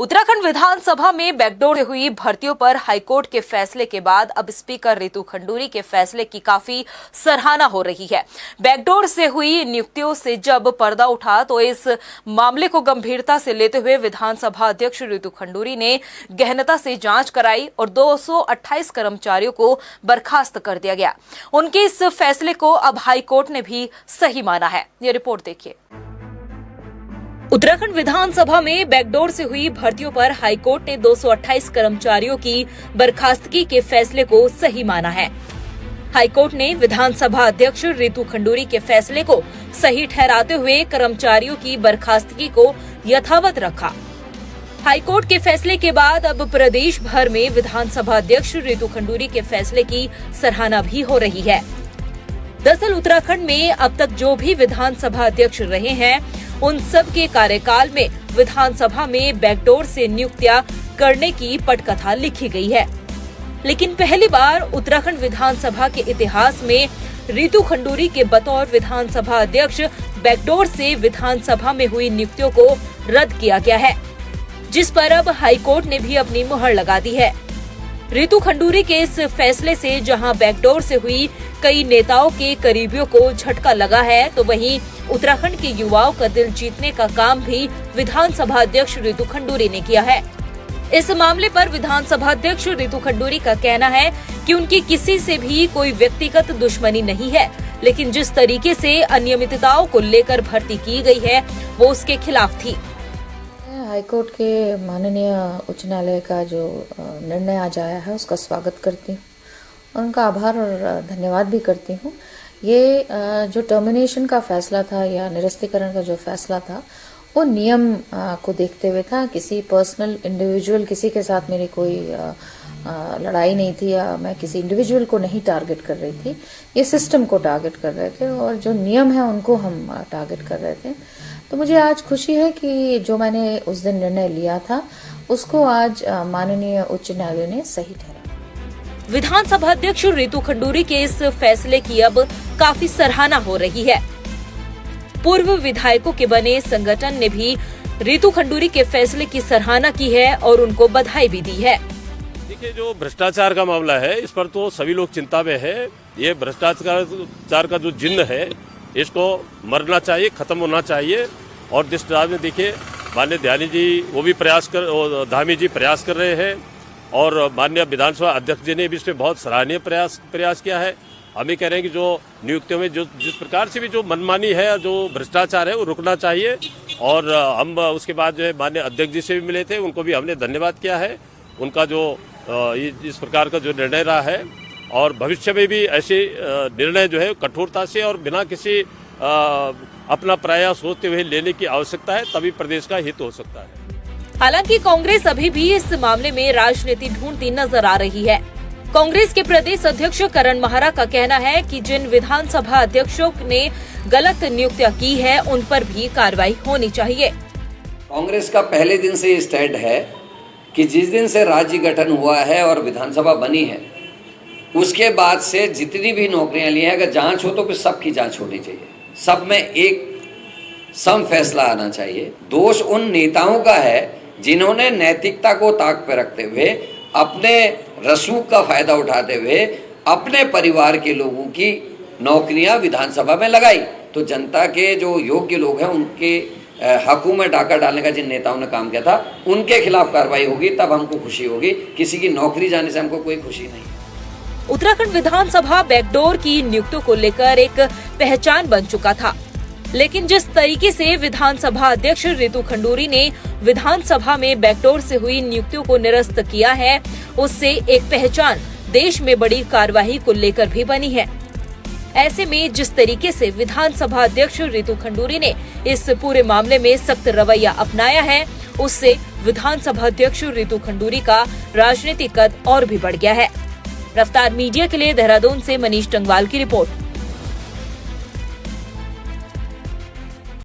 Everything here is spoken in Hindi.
उत्तराखंड विधानसभा में बैकडोर से हुई भर्तियों पर हाईकोर्ट के फैसले के बाद अब स्पीकर रितु खंडूरी के फैसले की काफी सराहना हो रही है। बैकडोर से हुई नियुक्तियों से जब पर्दा उठा तो इस मामले को गंभीरता से लेते हुए विधानसभा अध्यक्ष रितु खंडूरी ने गहनता से जांच कराई और 228 कर्मचारियों को बर्खास्त कर दिया गया। उनके इस फैसले को अब हाईकोर्ट ने भी सही माना है। ये रिपोर्ट देखिए। उत्तराखंड विधानसभा में बैकडोर से हुई भर्तियों पर हाईकोर्ट ने 228 कर्मचारियों की बर्खास्तगी के फैसले को सही माना है। हाईकोर्ट ने विधानसभा अध्यक्ष रितु खंडूरी के फैसले को सही ठहराते हुए कर्मचारियों की बर्खास्तगी को यथावत रखा। हाईकोर्ट के फैसले के बाद अब प्रदेश भर में विधानसभा अध्यक्ष रितु खंडूरी के फैसले की सराहना भी हो रही है। दरअसल उत्तराखंड में अब तक जो भी विधानसभा अध्यक्ष रहे हैं उन सब के कार्यकाल में विधानसभा में बैकडोर से नियुक्तियां करने की पटकथा लिखी गई है, लेकिन पहली बार उत्तराखंड विधानसभा के इतिहास में रितु खंडूरी के बतौर विधानसभा अध्यक्ष बैकडोर से विधानसभा में हुई नियुक्तियों को रद्द किया गया है, जिस पर अब हाईकोर्ट ने भी अपनी मुहर लगा दी है। रितु खंडूरी के इस फैसले से जहां बैकडोर से हुई कई नेताओं के करीबियों को झटका लगा है, तो वहीं उत्तराखंड के युवाओं का दिल जीतने का काम भी विधानसभा अध्यक्ष रितु खंडूरी ने किया है। इस मामले पर विधानसभा अध्यक्ष रितु खंडूरी का कहना है कि उनकी किसी से भी कोई व्यक्तिगत दुश्मनी नहीं है, लेकिन जिस तरीके से अनियमितताओं को लेकर भर्ती की गई है वो उसके खिलाफ थी। हाईकोर्ट के माननीय उच्च न्यायालय का जो निर्णय आज आया है उसका स्वागत करती हूँ और उनका आभार और धन्यवाद भी करती हूँ। ये जो टर्मिनेशन का फैसला था या निरस्तीकरण का जो फैसला था वो नियम को देखते हुए था। किसी पर्सनल इंडिविजुअल किसी के साथ मेरी कोई लड़ाई नहीं थी या मैं किसी इंडिविजुअल को नहीं टारगेट कर रही थी, ये सिस्टम को टारगेट कर रहे थे और जो नियम है उनको हम टारगेट कर रहे थे। तो मुझे आज खुशी है कि जो मैंने उस दिन निर्णय लिया था उसको आज माननीय उच्च न्यायालय ने सही ठहराया। विधानसभा अध्यक्ष रितु खंडूरी के इस फैसले की अब काफी सराहना हो रही है। पूर्व विधायकों के बने संगठन ने भी रितु खंडूरी के फैसले की सराहना की है और उनको बधाई भी दी है। देखिए, जो भ्रष्टाचार का मामला है इस पर तो सभी लोग चिंता में है। ये भ्रष्टाचार का जो जिन्न है इसको मरना चाहिए, खत्म होना चाहिए। और जिस तरह में देखिए माननीय धामी जी प्रयास कर रहे हैं और माननीय विधानसभा अध्यक्ष जी ने भी इसमें बहुत सराहनीय प्रयास किया है। हम ही कह रहे हैं कि जो नियुक्तियों में जिस प्रकार से भी जो मनमानी है, जो भ्रष्टाचार है वो रुकना चाहिए। और हम उसके बाद जो है माननीय अध्यक्ष जी से भी मिले थे, उनको भी हमने धन्यवाद किया है उनका जो इस प्रकार का जो निर्णय रहा है। और भविष्य में भी ऐसे निर्णय जो है कठोरता से और बिना किसी अपना प्रयास सोचते हुए लेने की आवश्यकता है, तभी प्रदेश का हित हो सकता है। हालांकि कांग्रेस अभी भी इस मामले में राजनीति ढूंढती नजर आ रही है। कांग्रेस के प्रदेश अध्यक्ष करण माहरा का कहना है कि जिन विधानसभा अध्यक्षों ने गलत नियुक्तियां की है उन पर भी कार्रवाई होनी चाहिए। कांग्रेस का पहले दिन से स्टैंड है कि जिस दिन से राज्य गठन हुआ है और विधानसभा बनी है उसके बाद से जितनी भी नौकरियां ली हैं, अगर जांच हो तो फिर सबकी जांच होनी चाहिए, सब में एक सम फैसला आना चाहिए। दोष उन नेताओं का है जिन्होंने नैतिकता को ताक पर रखते हुए, अपने रसूख का फायदा उठाते हुए अपने परिवार के लोगों की नौकरियां विधानसभा में लगाई। तो जनता के जो योग्य लोग हैं उनके हकों में डाका डालने का जिन नेताओं ने काम किया था उनके खिलाफ कार्रवाई होगी, तब हमको खुशी होगी। किसी की नौकरी जाने से हमको कोई खुशी नहीं। उत्तराखंड विधानसभा बैकडोर की नियुक्तियों को लेकर एक पहचान बन चुका था, लेकिन जिस तरीके से विधानसभा अध्यक्ष रितु खंडूरी ने विधानसभा में बैकडोर से हुई नियुक्तियों को निरस्त किया है, उससे एक पहचान देश में बड़ी कार्यवाही को लेकर भी बनी है। ऐसे में जिस तरीके से विधानसभा अध्यक्ष रितु खंडूरी ने इस पूरे मामले में सख्त रवैया अपनाया है, उससे विधानसभा अध्यक्ष रितु खंडूरी का राजनीतिक कद और भी बढ़ गया है। रफ्तार मीडिया के लिए देहरादून से मनीष टंगवाल की रिपोर्ट।